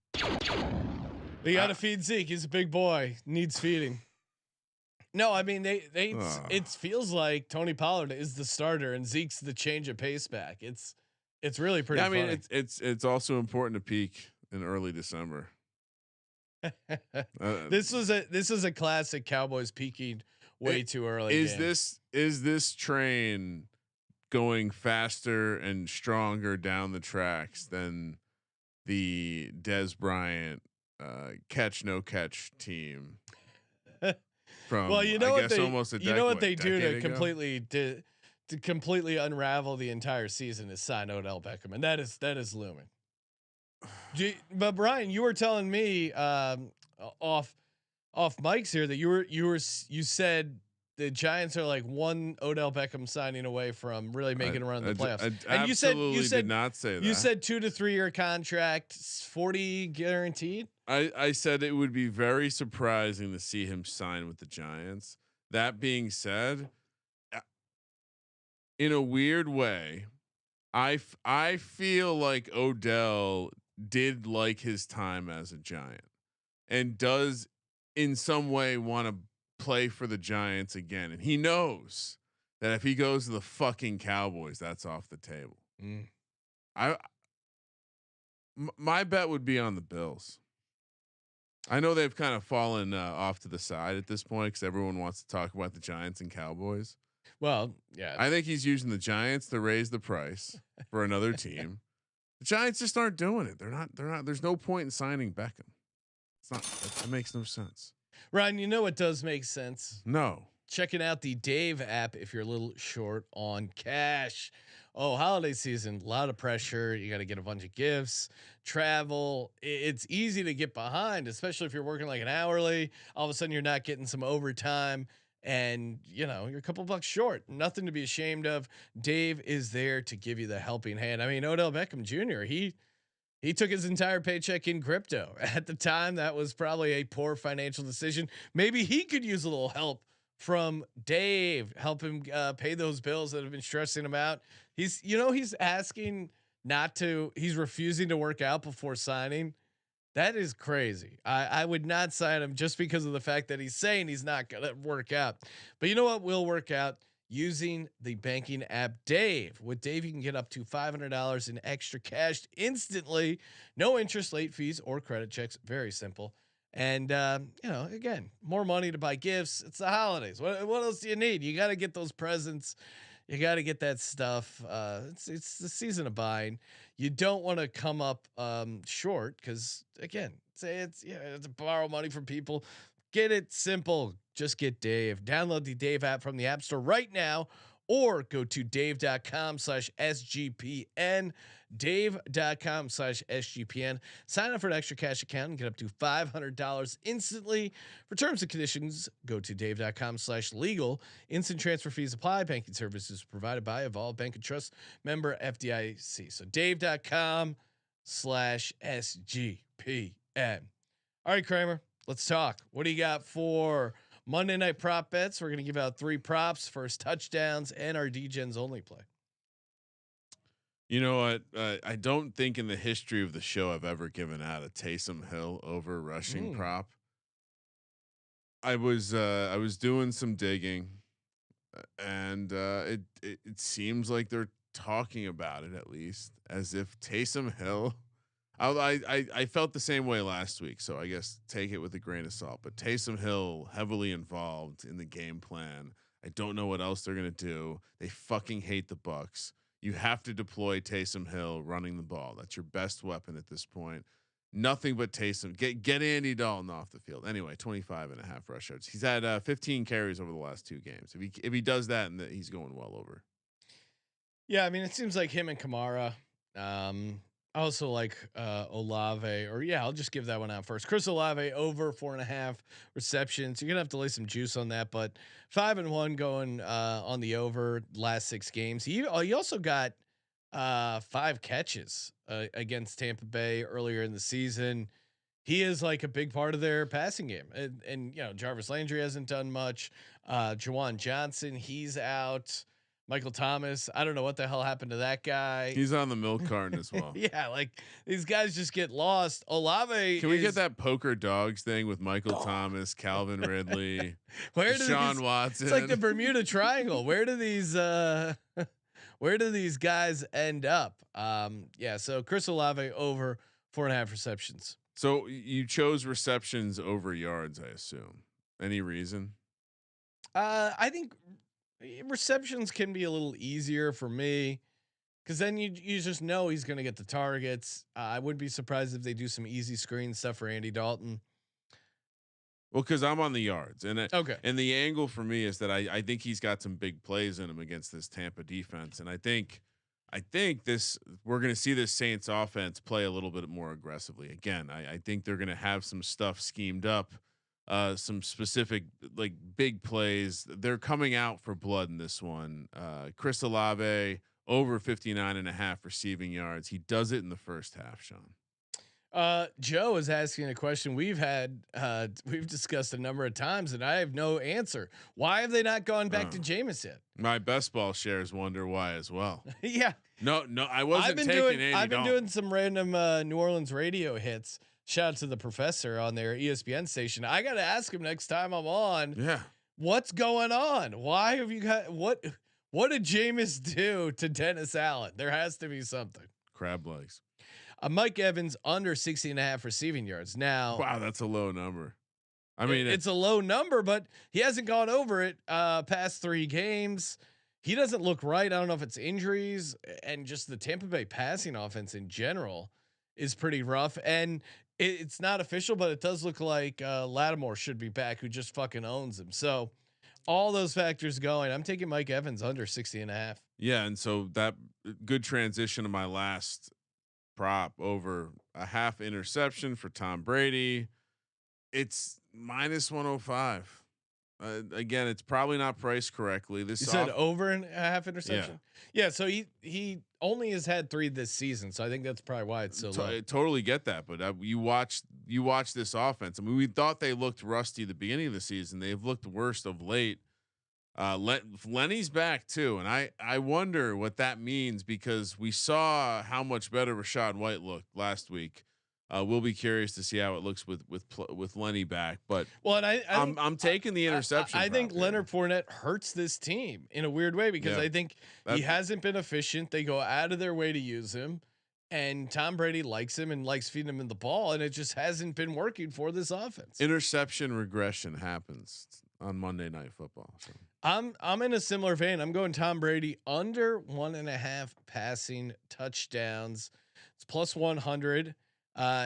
Speaker 1: They got to feed Zeke. He's a big boy. Needs feeding. No, I mean it feels like Tony Pollard is the starter and Zeke's the change of pace back. It's really pretty.
Speaker 4: Yeah, I mean
Speaker 1: funny.
Speaker 4: it's also important to peak in early December.
Speaker 1: This is a classic Cowboys peaking way too early.
Speaker 4: Is this train going faster and stronger down the tracks than the Dez Bryant catch no catch team? From
Speaker 1: well, you know what they do to completely unravel the entire season is sign Odell Beckham, and that is looming. But Brian, you were telling me off mics here that you said the Giants are like one Odell Beckham signing away from really making a run in the playoffs. And you said
Speaker 4: did not say that.
Speaker 1: You said 2 to 3 year contract, 40 guaranteed.
Speaker 4: I said it would be very surprising to see him sign with the Giants. That being said, in a weird way, I feel like Odell did like his time as a Giant and does in some way want to play for the Giants again. And he knows that if he goes to the fucking Cowboys, that's off the table. My bet would be on the Bills. I know they've kind of fallen off to the side at this point because everyone wants to talk about the Giants and Cowboys.
Speaker 1: Well, yeah,
Speaker 4: I think he's using the Giants to raise the price for another team. The Giants just aren't doing it. They're not. There's no point in signing Beckham. It's not. That makes no sense.
Speaker 1: Ryan, you know what does make sense?
Speaker 4: No.
Speaker 1: Checking out the Dave app if you're a little short on cash. Oh, holiday season, a lot of pressure. You got to get a bunch of gifts, travel. It's easy to get behind, especially if you're working like an hourly. All of a sudden, you're not getting some overtime, and you're a couple bucks short. Nothing to be ashamed of. Dave is there to give you the helping hand. I mean, Odell Beckham Jr. He took his entire paycheck in crypto. At the time, that was probably a poor financial decision. Maybe he could use a little help from Dave, help him pay those bills that have been stressing him out. He's asking not to, he's refusing to work out before signing. That is crazy. I would not sign him just because of the fact that he's saying he's not going to work out. But you know what will work out? Using the banking app Dave. With Dave, you can get up to $500 in extra cash instantly. No interest, late fees, or credit checks. Very simple. And again, more money to buy gifts. It's the holidays. What else do you need? You got to get those presents. You got to get that stuff. It's the season of buying. You don't want to come up short because again, it's to borrow money from people. Get it simple. Just get Dave. Download the Dave app from the App Store right now, or go to dave.com/SGPN. Dave.com/SGPN. Sign up for an extra cash account and get up to $500 instantly. For terms and conditions, go to dave.com/legal. Instant transfer fees apply. Banking services provided by Evolve Bank and Trust, member FDIC. So dave.com/SGPN. All right, Kramer, let's talk. What do you got for Monday night prop bets? We're going to give out 3 props, first touchdowns, and our DegensOnly play.
Speaker 4: You know what? I don't think in the history of the show I've ever given out a Taysom Hill over rushing prop. I was doing some digging, and it seems like they're talking about it, at least, as if Taysom Hill. I felt the same way last week, so I guess take it with a grain of salt. But Taysom Hill heavily involved in the game plan. I don't know what else they're gonna do. They fucking hate the Bucs. You have to deploy Taysom Hill running the ball. That's your best weapon at this point. Nothing but Taysom. Get Andy Dalton off the field. Anyway, 25.5 rush yards. He's had 15 carries over the last 2 games. If he does that, and he's going well over.
Speaker 1: Yeah, I mean, it seems like him and Kamara. I also like Olave, or I'll just give that one out first. Chris Olave over 4.5 receptions. You're gonna have to lay some juice on that, but 5-1 going on the over last 6 games. He also got 5 catches against Tampa Bay earlier in the season. He is like a big part of their passing game, and Jarvis Landry hasn't done much. Juwan Johnson, he's out. Michael Thomas, I don't know what the hell happened to that guy.
Speaker 4: He's on the milk carton as well.
Speaker 1: Yeah, like these guys just get lost. Olave.
Speaker 4: Can we get that poker dogs thing with Michael Thomas, Calvin Ridley, Sean Watson?
Speaker 1: It's like the Bermuda Triangle. Where do these guys end up? So Chris Olave over 4.5 receptions.
Speaker 4: So you chose receptions over yards, I assume. Any reason?
Speaker 1: I think receptions can be a little easier for me because then you just know he's going to get the targets. I wouldn't be surprised if they do some easy screen stuff for Andy Dalton.
Speaker 4: Well, because I'm on the yards, and
Speaker 1: okay,
Speaker 4: and the angle for me is that I think he's got some big plays in him against this Tampa defense, and I think this we're going to see this Saints offense play a little bit more aggressively again. I think they're going to have some stuff schemed up. Some specific like big plays. They're coming out for blood in this one. Chris Olave over 59.5 receiving yards. He does it in the first half, Sean.
Speaker 1: Joe is asking a question we've discussed a number of times, and I have no answer. Why have they not gone back to Jameis yet?
Speaker 4: My best ball shares wonder why as well.
Speaker 1: Yeah.
Speaker 4: No, I wasn't taking
Speaker 1: I've been doing some random New Orleans radio hits. Shout out to the professor on their ESPN station. I got to ask him next time I'm on.
Speaker 4: Yeah.
Speaker 1: What's going on? Why have you got what did Jameis do to Dennis Allen? There has to be something.
Speaker 4: Crab legs.
Speaker 1: Mike Evans under 60.5 receiving yards. Now,
Speaker 4: wow, that's a low number. I mean,
Speaker 1: it's a low number, but he hasn't gone over it past 3 games. He doesn't look right. I don't know if it's injuries and just the Tampa Bay passing offense in general is pretty rough. And it's not official, but it does look like Lattimore should be back, who just fucking owns him. So all those factors going, I'm taking Mike Evans under 60.5.
Speaker 4: Yeah, and so that good transition to my last prop over a half interception for Tom Brady. It's -105. Again, it's probably not priced correctly. This
Speaker 1: You said over and a half interception. Yeah. So he only has had 3 this season. So I think that's probably why it's so low.
Speaker 4: I totally get that, but you watch this offense. I mean, we thought they looked rusty at the beginning of the season. They've looked worse of late. Lenny's back too, and I wonder what that means, because we saw how much better Rachaad White looked last week. We'll be curious to see how it looks with Lenny back. But
Speaker 1: well, and
Speaker 4: I'm taking the interception.
Speaker 1: I think Leonard Fournette hurts this team in a weird way, because I think he hasn't been efficient. They go out of their way to use him, and Tom Brady likes him and likes feeding him the ball, and it just hasn't been working for this offense.
Speaker 4: Interception regression happens on Monday Night Football. So.
Speaker 1: I'm in a similar vein. I'm going Tom Brady under 1.5 passing touchdowns. It's +100.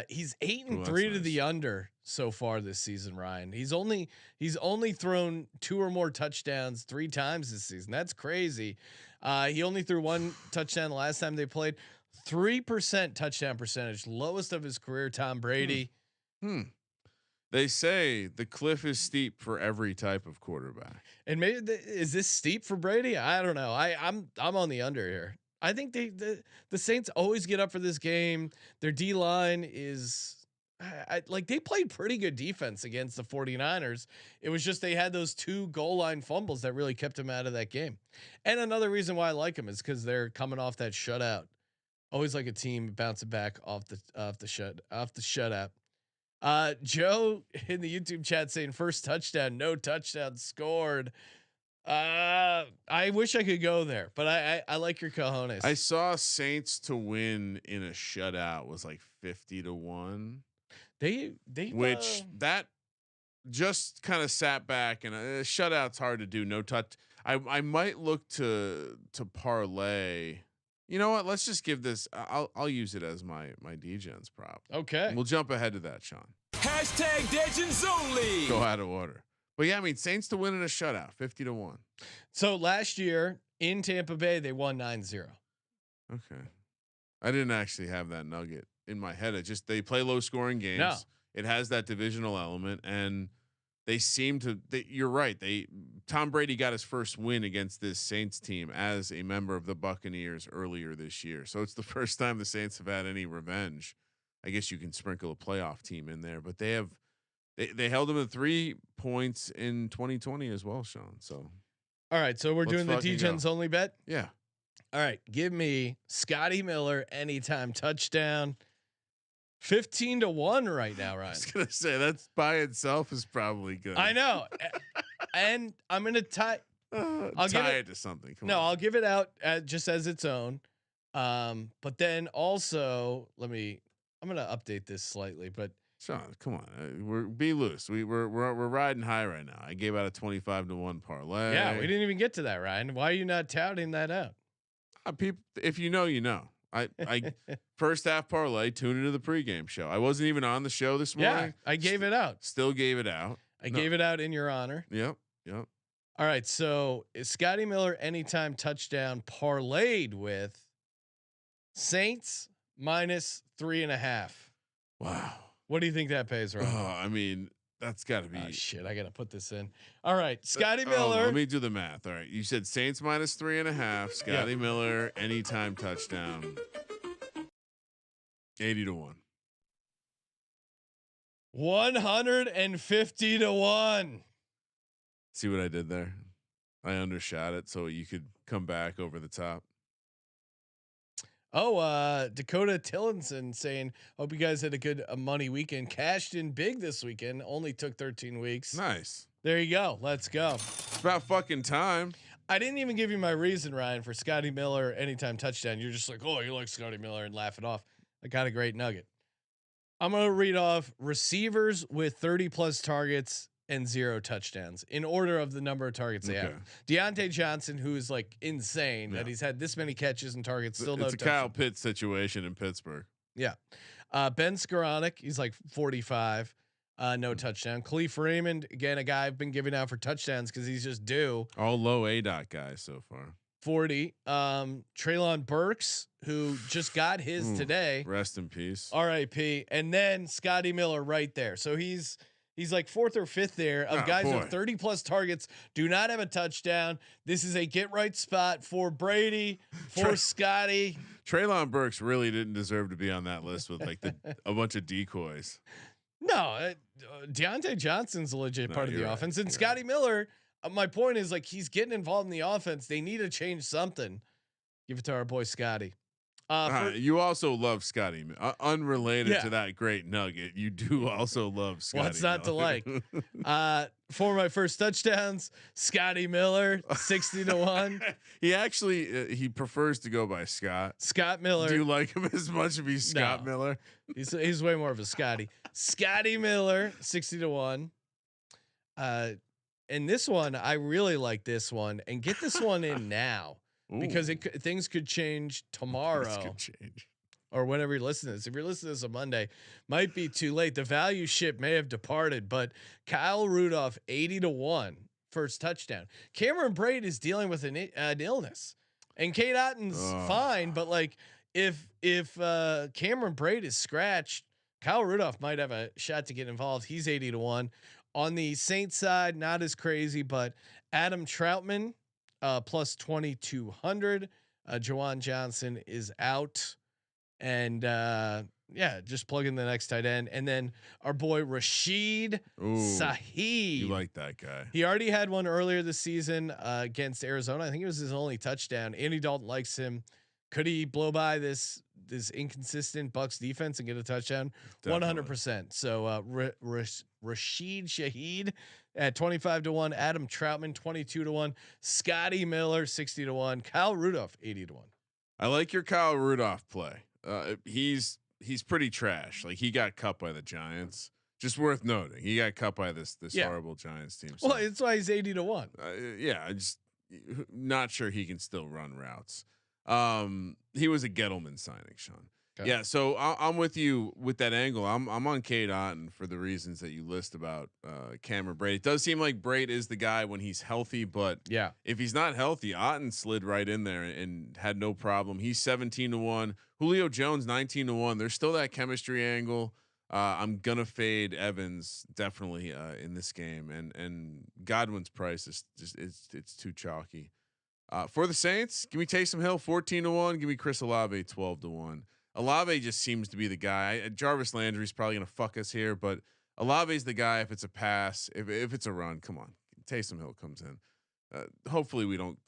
Speaker 1: He's 8-3 to the under so far this season, Ryan. He's only thrown 2 or more touchdowns 3 times this season. That's crazy. He only threw 1 touchdown the last time they played. 3% touchdown percentage, lowest of his career. Tom Brady.
Speaker 4: They say the cliff is steep for every type of quarterback.
Speaker 1: And maybe is this steep for Brady? I don't know. I'm on the under here. I think the Saints always get up for this game. Their D line is like they played pretty good defense against the 49ers. It was just they had those 2 goal line fumbles that really kept them out of that game. And another reason why I like them is because they're coming off that shutout. Always like a team bouncing back off the shutout. Joe in the YouTube chat saying first touchdown, no touchdown scored. I wish I could go there, but I like your cojones.
Speaker 4: I saw Saints to win in a shutout was like 50-1.
Speaker 1: They
Speaker 4: which that just kind of sat back, and a shutout's hard to do. No touch. I might look to parlay. You know what? Let's just give this. I'll use it as my DGens prop.
Speaker 1: Okay.
Speaker 4: We'll jump ahead to that, Sean.
Speaker 7: #DegensOnly.
Speaker 4: Go out of order. But yeah, I mean, Saints to win in a shutout, 50-1.
Speaker 1: So last year in Tampa Bay, they won 9-0.
Speaker 4: Okay. I didn't actually have that nugget in my head. They play low scoring games.
Speaker 1: No.
Speaker 4: It has that divisional element, and they seem to. You're right. Tom Brady got his first win against this Saints team as a member of the Buccaneers earlier this year. So it's the first time the Saints have had any revenge. I guess you can sprinkle a playoff team in there, but they held them to 3 points in 2020 as well, Sean. So,
Speaker 1: all right. So we're doing the DGens only bet.
Speaker 4: Yeah.
Speaker 1: All right. Give me Scotty Miller anytime touchdown. 15-1 right now, Ryan.
Speaker 4: I was gonna say that's by itself is probably good.
Speaker 1: I know, and I'm gonna tie.
Speaker 4: I'll tie it to something.
Speaker 1: I'll give it out just as its own. But then also, I'm gonna update this slightly, but.
Speaker 4: Sean, come on, be loose. We're riding high right now. I gave out a 25-1 parlay.
Speaker 1: Yeah, we didn't even get to that, Ryan. Why are you not touting that out?
Speaker 4: People, if you know, you know. I first half parlay. Tune into the pregame show. I wasn't even on the show this morning.
Speaker 1: Yeah, I gave it out.
Speaker 4: Still gave it out.
Speaker 1: I gave it out in your honor.
Speaker 4: Yep.
Speaker 1: All right, so is Scotty Miller anytime touchdown parlayed with Saints -3.5?
Speaker 4: Wow.
Speaker 1: What do you think that pays, Ryan?
Speaker 4: Oh, I mean, that's got to be.
Speaker 1: Oh, shit, I got to put this in. All right, Scotty Miller.
Speaker 4: Let me do the math. All right, you said Saints -3.5. Scotty Miller anytime touchdown. 80-1.
Speaker 1: 150-1.
Speaker 4: See what I did there? I undershot it so you could come back over the top.
Speaker 1: Oh, Dakota Tillinson saying, hope you guys had a good money weekend. Cashed in big this weekend. Only took 13 weeks.
Speaker 4: Nice.
Speaker 1: There you go. Let's go.
Speaker 4: It's about fucking time.
Speaker 1: I didn't even give you my reason, Ryan, for Scotty Miller anytime touchdown. You're just like, oh, you like Scotty Miller and laugh it off. I got a great nugget. I'm going to read off receivers with 30+ targets and 0 touchdowns in order of the number of targets they have. Deontay Johnson, who is like insane that he's had this many catches and targets, still no touchdowns.
Speaker 4: It's a Kyle Pitts situation in Pittsburgh.
Speaker 1: Yeah. Ben Skoranek, he's like 45. No touchdown. Khalif Raymond, again, a guy I've been giving out for touchdowns because he's just due.
Speaker 4: All low ADOT guys so far.
Speaker 1: 40. Treylon Burks, who just got his today.
Speaker 4: Rest in peace.
Speaker 1: R.I.P. And then Scotty Miller right there. So he's like 4th or 5th there of guys with 30+ targets, do not have a touchdown. This is a get right spot for Brady, for Scotty.
Speaker 4: Treylon Burks really didn't deserve to be on that list with like a bunch of decoys.
Speaker 1: No, Deontay Johnson's a legit part of the offense, and Scotty Miller. My point is, like, he's getting involved in the offense. They need to change something. Give it to our boy Scotty.
Speaker 4: You also love Scotty, unrelated to that great nugget. You do also love Scotty.
Speaker 1: What's not to like? For my first touchdowns, Scotty Miller, 60-1.
Speaker 4: He actually he prefers to go by Scott.
Speaker 1: Scott Miller.
Speaker 4: Do you like him as much if he's Scott Miller?
Speaker 1: He's way more of a Scotty. Scotty Miller, 60-1. And this one, I really like this one, and get this one in now. Because things could change tomorrow, or whenever you listen to this. If you're listening to this on Monday, might be too late. The value ship may have departed, but Kyle Rudolph 80-1 first touchdown. Cameron Braid is dealing with an illness, and Kate Otton's fine. But like if Cameron Braid is scratched, Kyle Rudolph might have a shot to get involved. He's 80-1 on the Saints side. Not as crazy, but Adam Troutman. Plus 2,200. Juwan Johnson is out, and just plug in the next tight end, and then our boy Rashid Shaheed.
Speaker 4: You like that guy?
Speaker 1: He already had one earlier this season against Arizona. I think it was his only touchdown. Andy Dalton likes him. Could he blow by this inconsistent Bucs defense and get a touchdown? 100%. So Rashid Shaheed at 25-1, Adam Troutman 22-1, Scotty Miller 60-1, Kyle Rudolph 80-1.
Speaker 4: I like your Kyle Rudolph play. He's pretty trash. Like, he got cut by the Giants. Just worth noting, he got cut by this horrible Giants team. So,
Speaker 1: well, it's why he's 80-1.
Speaker 4: I just not sure he can still run routes. He was a Gettleman signing, Sean. Okay. Yeah, so I'm with you with that angle. I'm on Cade Otton for the reasons that you list about Cameron Braid. It does seem like Braid is the guy when he's healthy, but if he's not healthy, Otton slid right in there and had no problem. He's 17-1. Julio Jones 19-1. There's still that chemistry angle. I'm gonna fade Evans definitely in this game, and Godwin's price is just it's too chalky. For the Saints, give me Taysom Hill 14-1. Give me Chris Olave 12-1. Olave just seems to be the guy. Jarvis Landry's probably gonna fuck us here, but Olave's the guy if it's a pass. If it's a run, come on, Taysom Hill comes in. Hopefully we don't.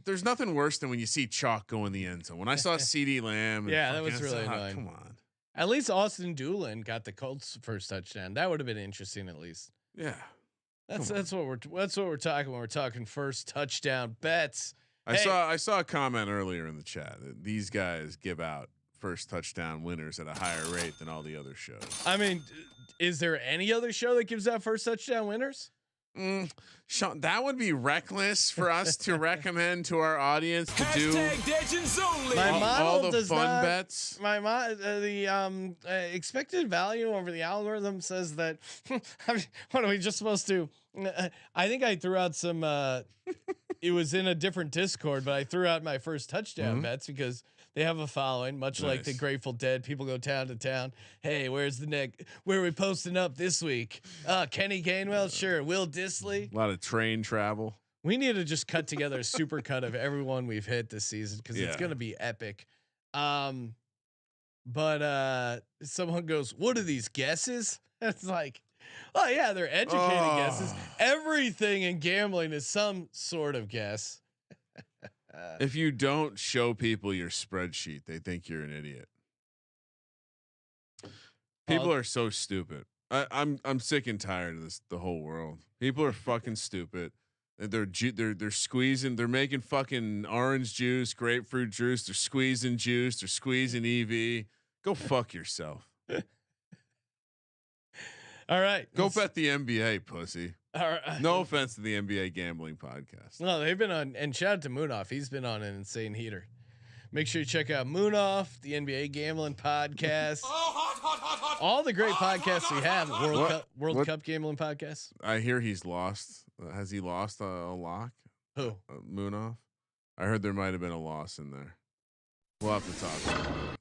Speaker 4: There's nothing worse than when you see chalk go in the end zone. When I saw CeeDee Lamb,
Speaker 1: that was really annoying.
Speaker 4: Come on.
Speaker 1: At least Austin Doolin got the Colts first touchdown. That would have been interesting, at least.
Speaker 4: Yeah,
Speaker 1: that's what we're talking when we're talking first touchdown bets.
Speaker 4: I saw a comment earlier in the chat that these guys give out first touchdown winners at a higher rate than all the other shows.
Speaker 1: I mean, is there any other show that gives out first touchdown winners?
Speaker 4: Sean, that would be reckless for us to recommend to our audience to do.
Speaker 5: DegensOnly.
Speaker 1: My model
Speaker 4: all the
Speaker 1: does
Speaker 4: fun
Speaker 1: not,
Speaker 4: bets.
Speaker 1: The expected value over the algorithm says that. What are we just supposed to? I think I threw out some. It was in a different Discord, but I threw out my first touchdown bets because they have a following, much like the Grateful Dead. People go town to town. Hey, where's the neck? Where are we posting up this week? Kenny Gainwell, sure. Will Dissly.
Speaker 4: A lot of train travel.
Speaker 1: We need to just cut together a super cut of everyone we've hit this season because it's gonna be epic. But someone goes, "What are these guesses?" It's like, oh yeah, they're educated guesses. Everything in gambling is some sort of guess.
Speaker 4: If you don't show people your spreadsheet, they think you're an idiot. People are so stupid. I'm sick and tired of this. The whole world. People are fucking stupid. They're squeezing. They're making fucking orange juice, grapefruit juice. They're squeezing juice. They're squeezing EV. Go fuck yourself.
Speaker 1: All right.
Speaker 4: Go bet the NBA, pussy.
Speaker 1: All right.
Speaker 4: No offense to the NBA gambling podcast.
Speaker 1: No, they've been on, and shout out to Moonoff. He's been on an insane heater. Make sure you check out Moonoff, the NBA gambling podcast. All the great podcasts we have. World Cup gambling podcasts.
Speaker 4: I hear he's lost. Has he lost a lock?
Speaker 1: Who?
Speaker 4: Moonoff. I heard there might have been a loss in there. We'll have to talk about it.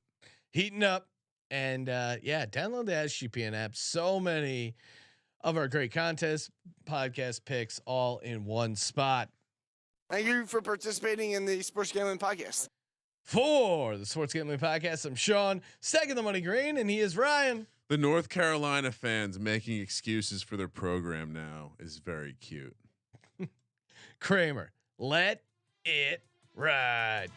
Speaker 1: Heating up. And download the SGPN app. So many of our great contests, podcast picks, all in one spot.
Speaker 7: Thank you for participating in the Sports Gambling Podcast.
Speaker 1: For the Sports Gambling Podcast, I'm Sean, stacking the money green, and he is Ryan.
Speaker 4: The North Carolina fans making excuses for their program now is very cute.
Speaker 1: Kramer, let it ride.